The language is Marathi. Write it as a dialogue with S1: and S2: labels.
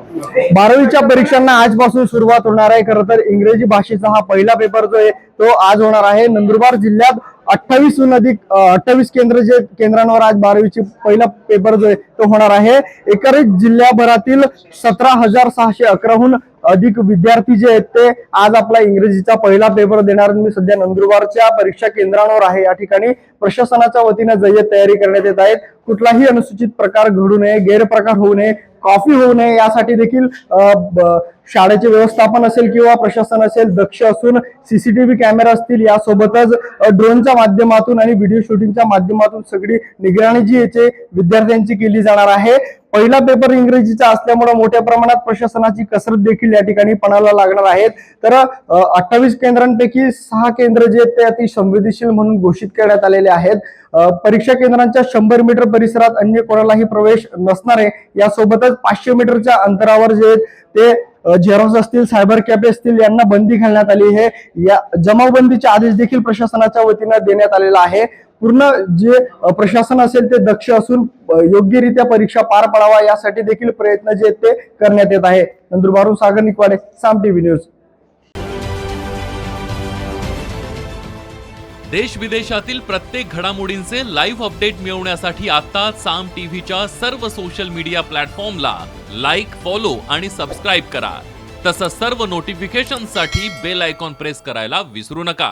S1: 12वीच्या परीक्षांना आजपासून सुरुवात होणार आहे। खरं तर इंग्रजी भाषेचा हा पहिला पेपर जो आहे तो आज होणार आहे। नंदुरबार जिल्ह्यात 28 केंद्रांवर आज 12वीची पहिला पेपर जो आहे तो होणार आहे। एकंदरीत जिल्ह्याभरातील 17,611हून अधिक विद्यार्थी जे आहेत ते आज आपला इंग्रजीचा पहिला पेपर देणार। मी सध्या नंदुरबारच्या परीक्षा केंद्रांवर आहे। या ठिकाणी प्रशासनाच्या वतीने जय्यत तयारी करण्यात येत आहे। कुठलाही अनुचित प्रकार घडू नये, गैरप्रकार होऊ नये, कॉफी होऊ नये यासाठी देखील शाळेचे व्यवस्थापन असेल किंवा प्रशासन असेल दक्ष असून सीसीटीव्ही कॅमेरा असतील, यासोबतच ड्रोनच्या माध्यमातून आणि व्हिडिओ शूटिंगच्या माध्यमातून सगळी निगराणी जी याचे विद्यार्थ्यांची केली जाणार आहे। पहिला पेपर इंग्रजीचा असल्यामुळे मोठ्या प्रमाणात प्रशासनाची कसरत देखील या ठिकाणी पणाला लागणार आहेत। तर 28 केंद्रांपैकी 6 केंद्र जे आहेत ते अति संवेदनशील म्हणून घोषित करण्यात आलेले आहेत। परीक्षा केंद्रांच्या 100 मीटर परिसरात अन्य कोणालाही प्रवेश नसणार आहे। यासोबतच 500 मीटरच्या अंतरावर जे ते झेरॉक्स असतील, सायबर कॅफे असतील यांना बंदी घालण्यात आली आहे। या जमावबंदीचे आदेश देखील प्रशासनाच्या वतीने देण्यात आलेला आहे। पूर्ण जे प्रशासन असेल ते दक्ष असून योग्यरित्या परीक्षा पार पडावा यासाठी देखील प्रयत्न जे ते करण्यात येत आहे। नंदुरबारहून सागर निकवाडे, साम टीव्ही न्यूज।
S2: देश विदेशातील प्रत्येक घडामोडींचे लाईव्ह अपडेट मिळवण्यासाठी आता साम टीव्हीच्या सर्व सोशल मीडिया प्लॅटफॉर्मला लाईक, फॉलो आणि सबस्क्राईब करा। तसंच सर्व नोटिफिकेशनसाठी बेल आयकॉन प्रेस करायला विसरू नका।